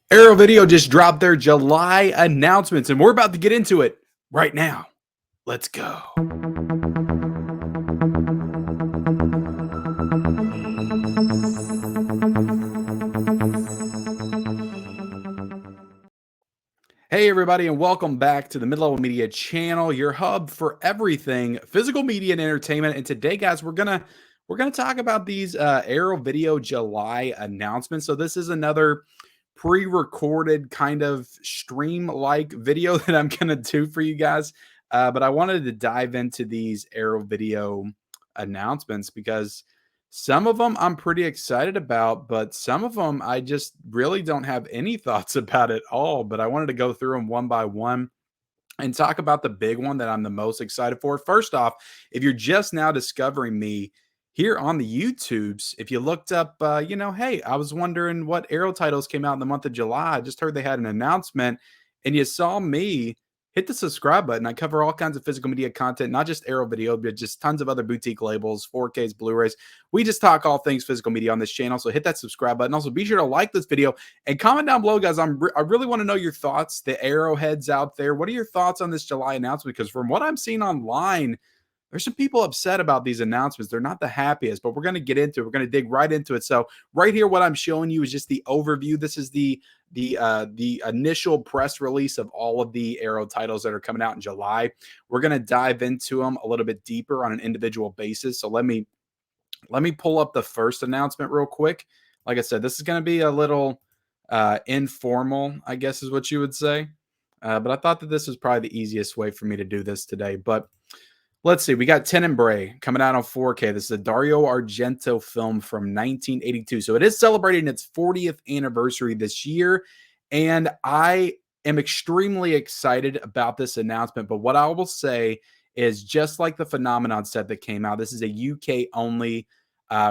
Arrow Video just dropped their July announcements, and we're about to get into it right now. Let's go. Hey everybody, and welcome back to the Mid-Level Media channel, your hub for everything physical media and entertainment. And today, guys, we're gonna talk about these Arrow Video July announcements. So this is another pre-recorded kind of stream-like video that I'm gonna do for you guys. But I wanted to dive into these Arrow Video announcements because some of them I'm pretty excited about, but some of them I just really don't have any thoughts about at all. But I wanted to go through them one by one and talk about the big one that I'm the most excited for. First off, if you're just now discovering me here on the YouTubes, if you looked up, hey, I was wondering what Arrow titles came out in the month of July. I just heard they had an announcement and you saw me, hit the subscribe button. I cover all kinds of physical media content, not just Arrow Video, but just tons of other boutique labels, 4Ks, Blu-rays. We just talk all things physical media on this channel. So hit that subscribe button. Also, be sure to like this video and comment down below, guys. I really want to know your thoughts, the arrowheads out there. What are your thoughts on this July announcement? Because from what I'm seeing online, there's some people upset about these announcements. They're not the happiest, but we're going to get into it. We're going to dig right into it. So right here, what I'm showing you is just the overview. This is the initial press release of all of the Arrow titles that are coming out in July. We're going to dive into them a little bit deeper on an individual basis. So let me pull up the first announcement real quick. Like I said, this is going to be a little informal, I guess is what you would say. But I thought that this was probably the easiest way for me to do this today. But let's see. We got Tenebrae coming out on 4K. This is a Dario Argento film from 1982. So it is celebrating its 40th anniversary this year. And I am extremely excited about this announcement. But what I will say is just like the Phenomenon set that came out, this is a UK only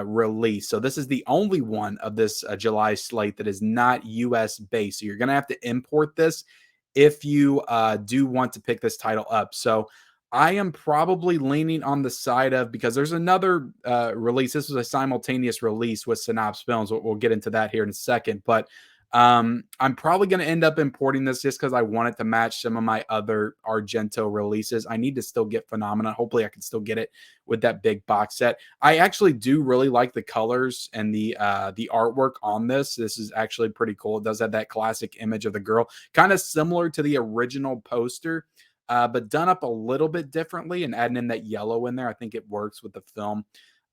release. So this is the only one of this July slate that is not US based. So you're going to have to import this if you do want to pick this title up. So I am probably leaning on the side of, because there's another release. This was a simultaneous release with Synapse Films. We'll get into that here in a second. But I'm probably going to end up importing this just because I want it to match some of my other Argento releases. I need to still get Phenomena. Hopefully I can still get it with that big box set. I actually do really like the colors and the artwork on this. This is actually pretty cool. It does have that classic image of the girl, kind of similar to the original poster. But done up a little bit differently and adding in that yellow in there. I think it works with the film.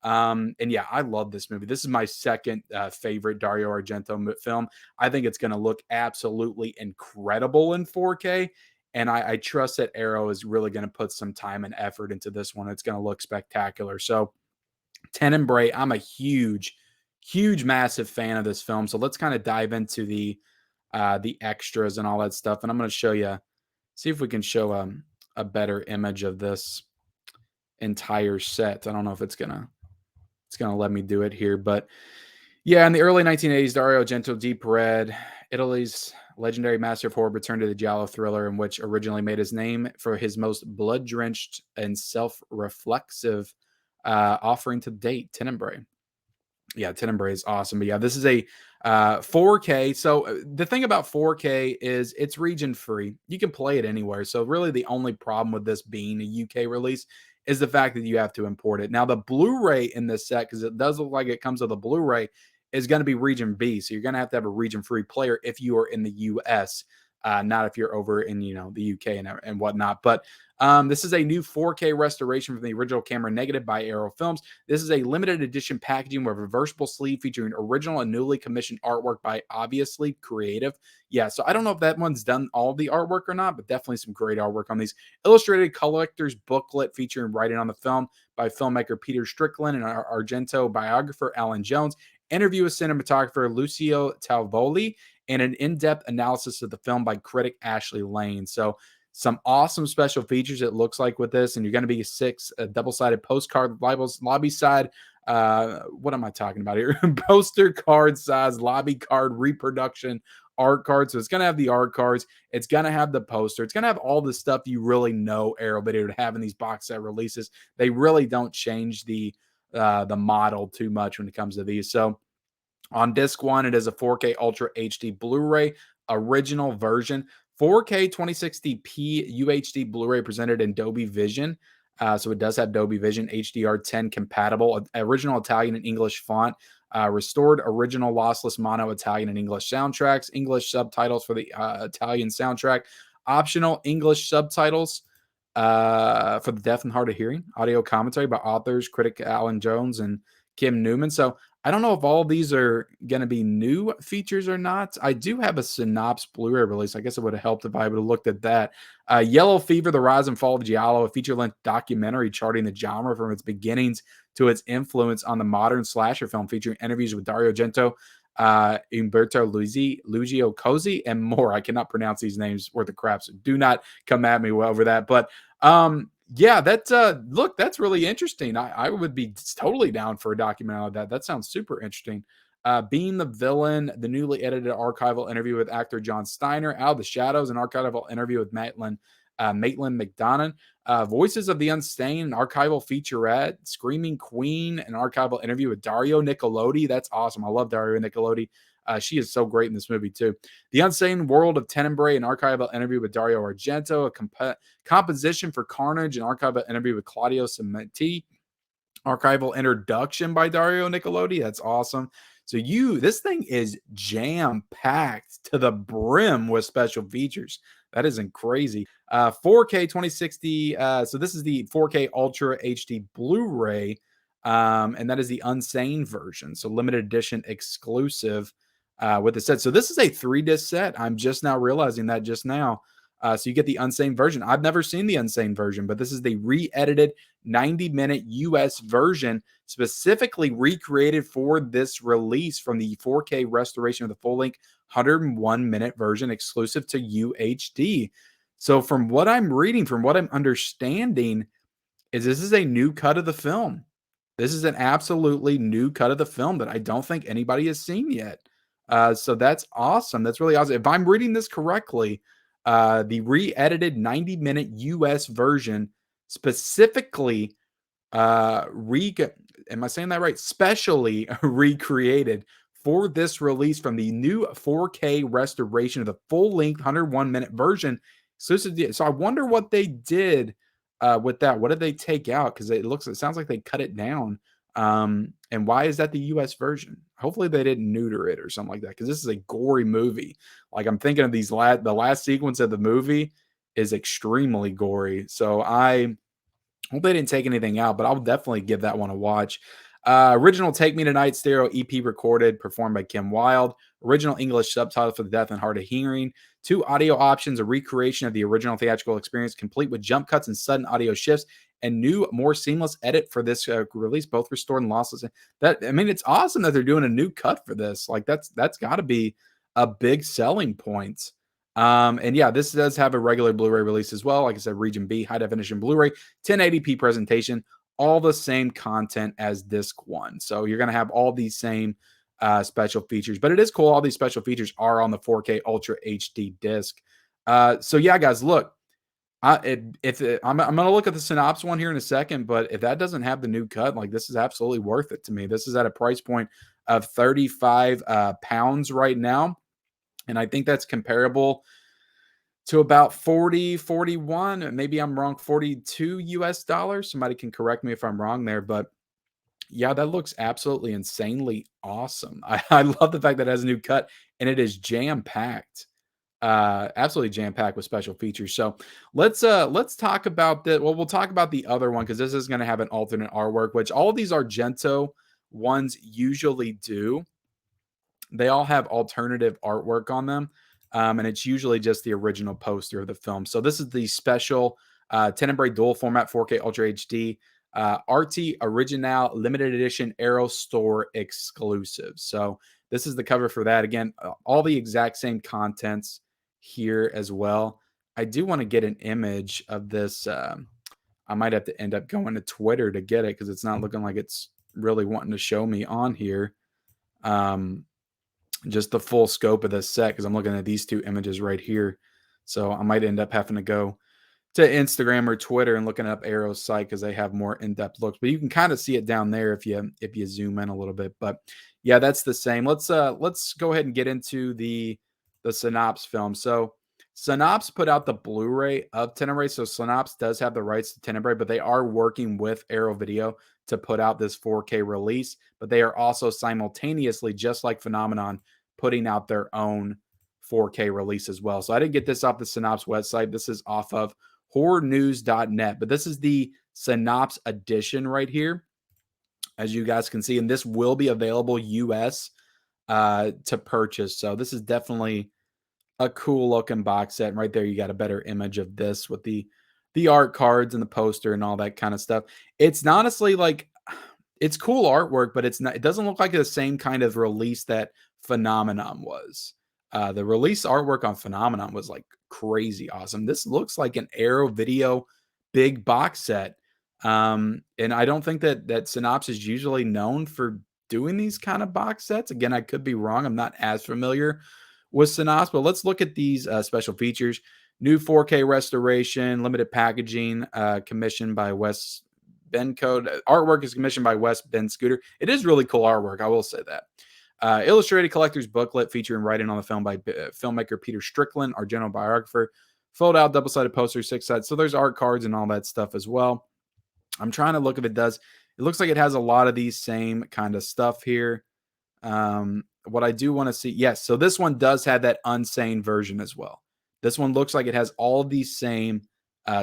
And yeah, I love this movie. This is my second favorite Dario Argento film. I think it's going to look absolutely incredible in 4K. And I trust that Arrow is really going to put some time and effort into this one. It's going to look spectacular. So Tenebrae, I'm a huge, massive fan of this film. So let's kind of dive into the extras and all that stuff. And I'm going to show you, see if we can show a better image of this entire set. I don't know if it's gonna let me do it here, but yeah, in the early 1980s, Dario Argento, Deep Red, Italy's legendary master of horror, returned to the Giallo thriller, in which originally made his name for his most blood-drenched and self-reflexive offering to date, Tenebrae. Yeah, Tenebrae is awesome. But yeah, this is a 4K. So the thing about 4K is it's region free. You can play it anywhere. So really the only problem with this being a UK release is the fact that you have to import it. Now the Blu-ray in this set, because it does look like it comes with a Blu-ray, is going to be region B. So you're going to have a region free player if you are in the US, not if you're over in the UK and whatnot. But this is a new 4K restoration from the original camera negative by Arrow Films. This is a limited edition packaging with a reversible sleeve featuring original and newly commissioned artwork by Obviously Creative. Yeah, so I don't know if that one's done all the artwork or not, but definitely some great artwork on these. Illustrated collector's booklet featuring writing on the film by filmmaker Peter Strickland and Argento biographer Alan Jones. Interview with cinematographer Lucio Talvoli, and an in-depth analysis of the film by critic Ashley Lane. So some awesome special features it looks like with this, and you're going to be 6 double-sided postcard lobby side. What am I talking about here? Poster card size lobby card reproduction art card. So it's going to have the art cards. It's going to have the poster. It's going to have all the stuff you really know Arrow Video to have in these box set releases. They really don't change the model too much when it comes to these. So On disc one, it is a 4K Ultra HD Blu-ray original version, 4K 2060p UHD Blu-ray presented in Dolby Vision. So it does have Dolby Vision, HDR10 compatible, original Italian and English font, restored original lossless mono Italian and English soundtracks, English subtitles for the Italian soundtrack, optional English subtitles for the deaf and hard of hearing, audio commentary by authors, critic Alan Jones and Kim Newman. So I don't know if all of these are going to be new features or not. I do have a Synapse Blu-ray release. I guess it would have helped if I would have looked at that. Yellow Fever, The Rise and Fall of Giallo, a feature-length documentary charting the genre from its beginnings to its influence on the modern slasher film, featuring interviews with Dario Argento, Umberto Lugio Cosi, and more. I cannot pronounce these names worth of crap, so do not come at me over that. But yeah, that's look, that's really interesting. I would be totally down for a documentary like that. That sounds super interesting. Being the Villain, the newly edited archival interview with actor John Steiner, Out of the Shadows, an archival interview with Maitland McDonough, Voices of the Unstained, an archival featurette, Screaming Queen, an archival interview with Dario Nicolodi. That's awesome. I love Dario Nicolodi. She is so great in this movie too. The Unsane World of Tenebrae, an archival interview with Dario Argento, a composition for Carnage, an archival interview with Claudio Cimenti, archival introduction by Dario Nicolodi. That's awesome. So this thing is jam packed to the brim with special features. That isn't crazy. 4K 2060. So this is the 4K Ultra HD Blu-ray, and that is the Unsane version. So limited edition exclusive with the set. So this is a 3-disc set. I'm just now realizing that just now. So you get the Unsane version. I've never seen the Unsane version, but this is the re-edited 90-minute US version specifically recreated for this release from the 4K restoration of the full-length 101-minute version exclusive to UHD. So from what I'm reading, from what I'm understanding, is this is a new cut of the film. This is an absolutely new cut of the film that I don't think anybody has seen yet. So that's awesome. That's really awesome. If I'm reading this correctly, the re-edited 90-minute US version specifically am I saying that right? Specially recreated for this release from the new 4K restoration of the full-length 101-minute version. So I wonder what they did with that. What did they take out? Because it sounds like they cut it down. And why is that the US version? Hopefully they didn't neuter it or something like that, because this is a gory movie. Like, I'm thinking of the last sequence of the movie is extremely gory. So I hope they didn't take anything out, but I'll definitely give that one a watch. Original Take Me Tonight stereo EP recorded, performed by Kim Wilde. Original English subtitle for the deaf and hard of hearing. 2 audio options, a recreation of the original theatrical experience, complete with jump cuts and sudden audio shifts, and new, more seamless edit for this release, both restored and lossless. It's awesome that they're doing a new cut for this. Like, that's got to be a big selling point. And yeah, this does have a regular Blu-ray release as well. Like I said, Region B, high definition Blu-ray, 1080p presentation, all the same content as disc one. So you're going to have all these same special features, but it is cool. All these special features are on the 4K Ultra HD disc. So yeah, guys, look, I'm going to look at the Synapse one here in a second, but if that doesn't have the new cut, like, this is absolutely worth it to me. This is at a price point of 35 pounds right now. And I think that's comparable to about 40, 41, maybe I'm wrong, 42 US dollars. Somebody can correct me if I'm wrong there, but yeah, that looks absolutely insanely awesome. I love the fact that it has a new cut and it is jam-packed. Absolutely jam-packed with special features. So let's talk about that. Well, we'll talk about the other one, because this is going to have an alternate artwork, which all of these Argento ones usually do. They all have alternative artwork on them, and it's usually just the original poster of the film. So this is the special Tenebrae dual format 4K Ultra HD RT Original Limited Edition Aero Store exclusive. So this is the cover for that. Again, all the exact same contents here as well. I do want to get an image of this. I might have to end up going to Twitter to get it, because it's not looking like it's really wanting to show me on here. Just the full scope of this set, because I'm looking at these two images right here. So I might end up having to go to Instagram or Twitter and looking up Arrow's site because they have more in-depth looks. But you can kind of see it down there if you zoom in a little bit. But yeah, that's the same. Let's go ahead and get into the Synapse film. So Synapse put out the Blu-ray of Tenebrae. So Synapse does have the rights to Tenebrae, but they are working with Arrow Video to put out this 4K release. But they are also simultaneously, just like Phenomenon, putting out their own 4K release as well. So I didn't get this off the Synapse website. This is off of horrornews.net, but this is the Synapse edition right here, as you guys can see, and this will be available US to purchase. So this is definitely a cool looking box set. And right there, you got a better image of this with the art cards and the poster and all that kind of stuff. It's honestly like it's cool artwork, but it's not. It doesn't look like the same kind of release that Phenomenon was. The release artwork on Phenomenon was like crazy awesome. This looks like an Arrow Video big box set, and I don't think that Synapse is usually known for doing these kind of box sets. Again, I could be wrong. I'm not as familiar with Synapse, but let's look at these special features. New 4K restoration, limited packaging, commissioned by Wes Ben Code. Artwork is commissioned by Wes Ben Scooter. It is really cool artwork, I will say that. Illustrated collector's booklet featuring writing on the film by filmmaker Peter Strickland, our general biographer. Fold out double-sided poster, 6 sides. So there's art cards and all that stuff as well. I'm trying to look if it does. It looks like it has a lot of these same kind of stuff here. What I do want to see, yes, so this one does have that unsane version as well. This one looks like it has all these same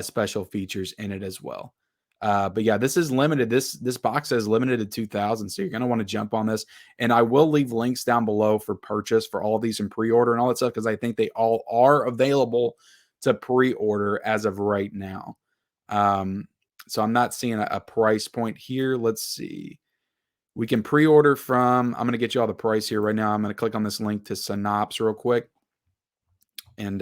special features in it as well. But yeah, this is limited. This box is limited to 2,000, so you're going to want to jump on this. And I will leave links down below for purchase for all these in pre-order and all that stuff because I think they all are available to pre-order as of right now. So I'm not seeing a price point here. Let's see. We can pre-order from, I'm going to get you all the price here right now. I'm going to click on this link to Synapse real quick. And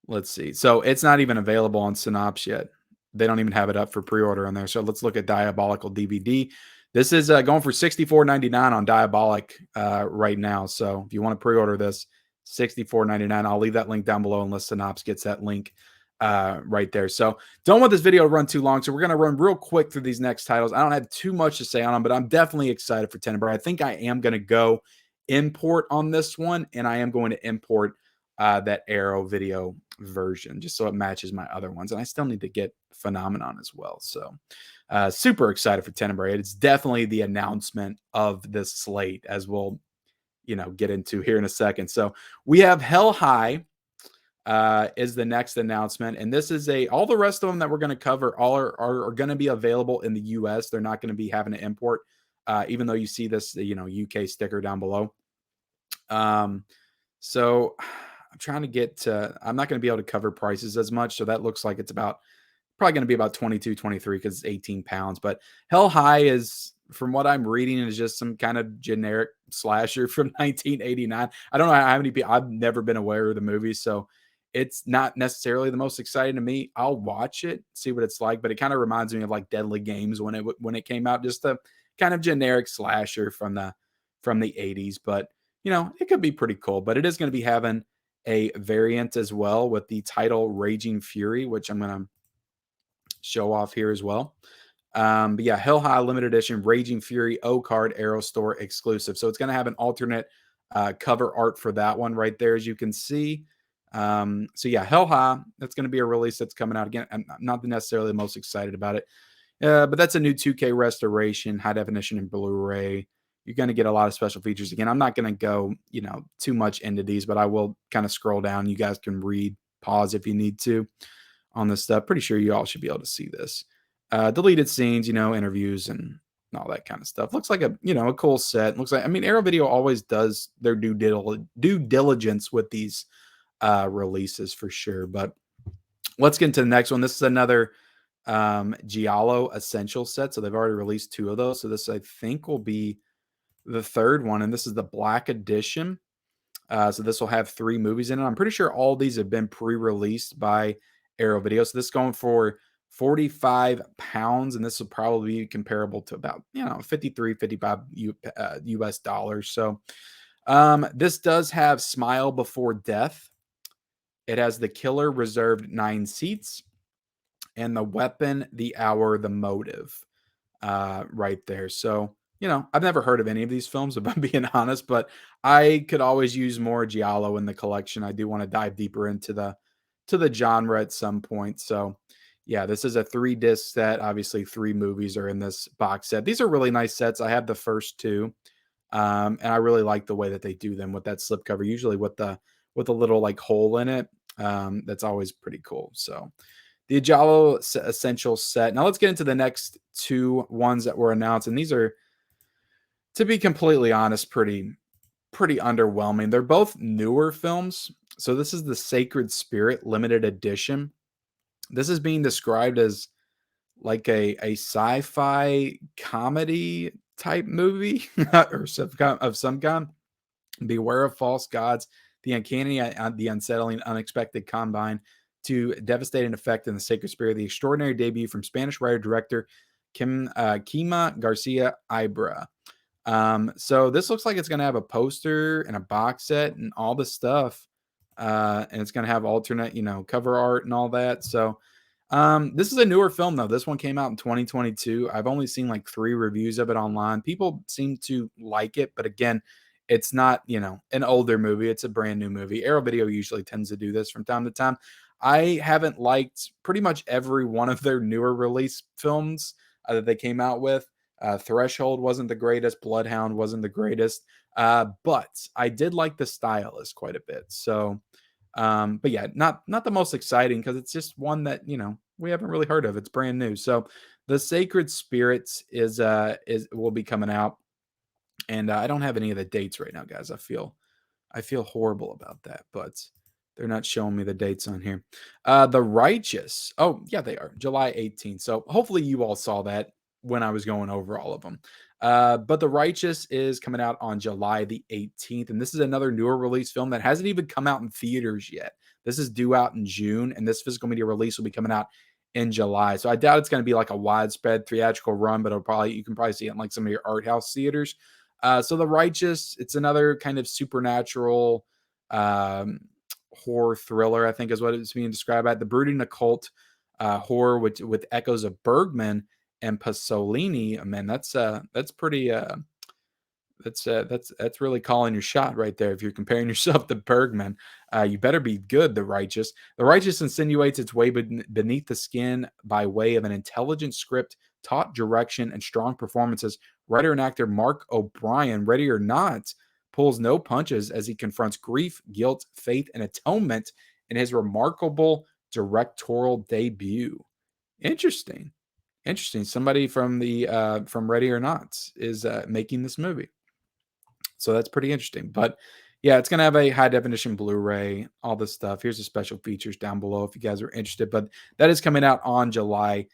let's see. So it's not even available on Synapse yet. They don't even have it up for pre-order on there. So let's look at Diabolical DVD. This is going for $64.99 on Diabolic right now. So if you want to pre-order this, $64.99. I'll leave that link down below unless Synapse gets that link right there. So don't want this video to run too long. So we're going to run real quick through these next titles. I don't have too much to say on them, but I'm definitely excited for Tenebrae. I think I am going to go import on this one, and I am going to import that Arrow Video version just so it matches my other ones. And I still need to get Phenomenon as well. So super excited for Tenebrae. It's definitely the announcement of this slate, as we'll get into here in a second. So we have Hell High is the next announcement, and this is all the rest of them that we're going to cover all are going to be available in the US. They're not going to be having to import, even though you see this UK sticker down below. So I'm trying to get to, I'm not going to be able to cover prices as much, so that looks like it's probably going to be about 22, 23 because it's 18 pounds. But Hell High is, from what I'm reading, is just some kind of generic slasher from 1989. I don't know how many people, I've never been aware of the movie, so it's not necessarily the most exciting to me. I'll watch it, see what it's like, but it kind of reminds me of like Deadly Games when it came out, just a kind of generic slasher from the 80s. But it could be pretty cool. But it is going to be having a variant as well with the title Raging Fury, which I'm going to show off here as well. But yeah, Hell High limited edition Raging Fury O-Card Arrow Store exclusive. So it's going to have an alternate cover art for that one right there, as you can see. So yeah, Hell High, that's going to be a release that's coming out again. I'm not necessarily the most excited about it, but that's a new 2K restoration, high definition and Blu-ray. You're going to get a lot of special features. Again, I'm not going to go, too much into these, but I will kind of scroll down. You guys can read, pause if you need to on this stuff. Pretty sure you all should be able to see this. Deleted scenes, interviews and all that kind of stuff. Looks like a cool set. Looks like, Arrow Video always does their due diligence with these releases for sure. But let's get into the next one. This is another Giallo Essential set. So they've already released 2 of those. So this, I think, will be the 3rd one. And this is the Black Edition. So this will have 3 movies in it. I'm pretty sure all these have been pre-released by Arrow Video. So this is going for 45 pounds, and this will probably be comparable to about 53, 55 US dollars. So this does have Smile Before Death It has the killer reserved 9 seats, and the weapon, the hour, the motive, right there. So, I've never heard of any of these films, if I'm being honest, but I could always use more Giallo in the collection. I do want to dive deeper into the genre at some point. So, yeah, this is a 3 disc set. Obviously, 3 movies are in this box set. These are really nice sets. I have the first 2, and I really like the way that they do them with that slipcover, usually with a little like hole in it. That's always pretty cool. So, the Giallo Essential set. Now let's get into the next 2 ones that were announced, and these are, to be completely honest, pretty underwhelming. They're both newer films. So this is the Sacred Spirit limited edition. This is being described as like a sci-fi comedy type movie or of some kind. Beware of false gods, the uncanny, the unsettling, unexpected combine to devastating effect in the Sacred Spirit, the extraordinary debut from Spanish writer-director Kima Garcia Ibra. So this looks like it's going to have a poster and a box set and all the stuff. And it's going to have alternate, cover art and all that. So this is a newer film, though. This one came out in 2022. I've only seen like 3 reviews of it online. People seem to like it, but again, it's not, an older movie. It's a brand new movie. Arrow Video usually tends to do this from time to time. I haven't liked pretty much every one of their newer release films that they came out with. Threshold wasn't the greatest. Bloodhound wasn't the greatest. But I did like the stylist quite a bit. So, but yeah, not the most exciting because it's just one that we haven't really heard of. It's brand new. So, the Sacred Spirits is will be coming out, and I don't have any of the dates right now, guys. I feel horrible about that, but they're not showing me the dates on here. The Righteous. Oh, yeah, they are. July 18th. So hopefully you all saw that when I was going over all of them. But The Righteous is coming out on July the 18th. And this is another newer release film that hasn't even come out in theaters yet. This is due out in June, and this physical media release will be coming out in July. So I doubt it's going to be like a widespread theatrical run, but you can probably see it in like some of your art house theaters. So The Righteous, it's another kind of supernatural um, horror thriller, I think is what it's being described at. The brooding occult horror with echoes of Bergman and Pasolini. Man, that's pretty that's really calling your shot right there. If you're comparing yourself to Bergman, you better be good. The Righteous. The Righteous insinuates its way beneath the skin by way of an intelligent script, taut direction, and strong performances. Writer and actor Mark O'Brien, ready or not, pulls no punches as he confronts grief, guilt, faith, and atonement in his remarkable directorial debut. Interesting. Interesting. Somebody from the from Ready or Not is making this movie. So that's pretty interesting. But yeah, it's going to have a high definition Blu-ray, all this stuff. Here's the special features down below if you guys are interested. But that is coming out on July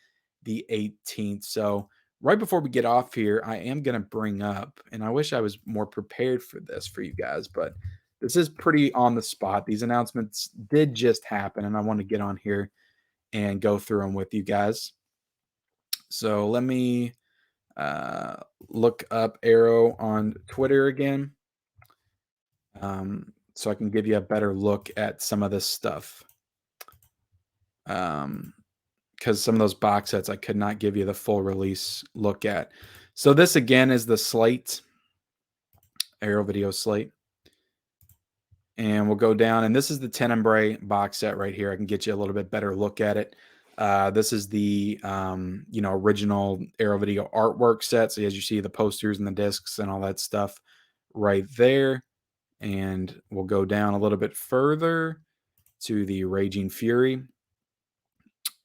the 18th. So right before we get off here, I am going to bring up, and I wish I was more prepared for this for you guys, but this is pretty on the spot. These announcements did just happen, and I want to get on here and go through them with you guys. So let me look up Arrow on Twitter again, so I can give you a better look at some of this stuff. Because some of those box sets I could not give you the full release look at. So this again is the slate, Arrow Video slate. And we'll go down, and this is the Tenebrae box set right here. I can get you a little bit better look at it. This is the original Arrow Video artwork set. So as you see, the posters and the discs and all that stuff right there. And we'll go down a little bit further to the Raging Fury.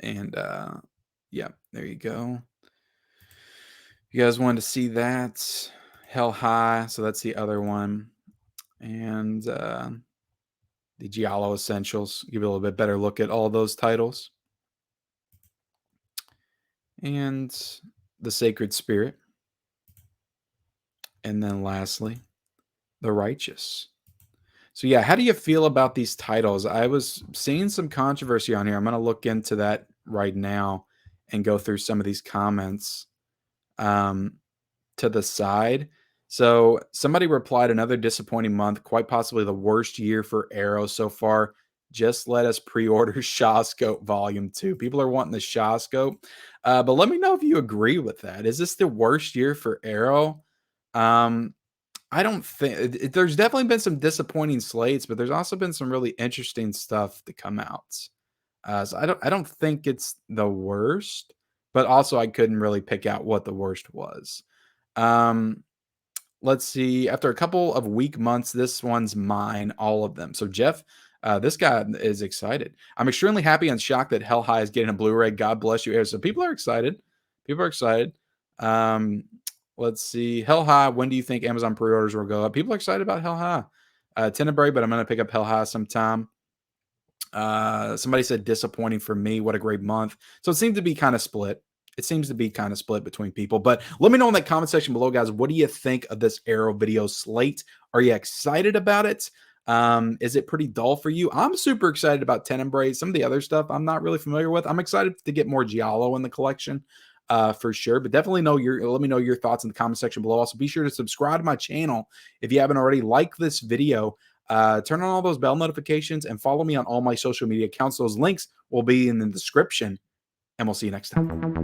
And yeah, there you go. You guys wanted to see that? Hell High. So that's the other one. And the Giallo Essentials. Give you a little bit better look at all those titles. And the Sacred Spirit. And then lastly, the Righteous. So yeah, how do you feel about these titles? I was seeing some controversy on here. I'm going to look into that right now and go through some of these comments to the side. So somebody replied, another disappointing month, quite possibly the worst year for Arrow so far. Just let us pre-order Shaw Scope Volume 2. People are wanting the Shaw Scope. But let me know if you agree with that. Is this the worst year for Arrow? Um, I don't think there's definitely been some disappointing slates, but there's also been some really interesting stuff to come out. So I don't think it's the worst, but also I couldn't really pick out what the worst was. Um, let's see. After a couple of weak months, this one's mine, all of them. So Jeff, this guy is excited. I'm extremely happy and shocked that Hell High is getting a Blu-ray. God bless you, Air. So people are excited. People are excited. Um, let's see. Hell High. When do you think Amazon pre-orders will go up? People are excited about Hell High. Tenebrae, but I'm going to pick up Hell High sometime. Somebody said disappointing for me. What a great month. So it seemed to be kind of split. It seems to be kind of split between people. But let me know in that comment section below, guys. What do you think of this Arrow video slate? Are you excited about it? Is it pretty dull for you? I'm super excited about Tenebrae. Some of the other stuff I'm not really familiar with. I'm excited to get more Giallo in the collection. For sure, but definitely let me know your thoughts in the comment section below. Also, be sure to subscribe to my channel if you haven't already. Like this video, turn on all those bell notifications, and follow me on all my social media accounts. Those links will be in the description, and we'll see you next time.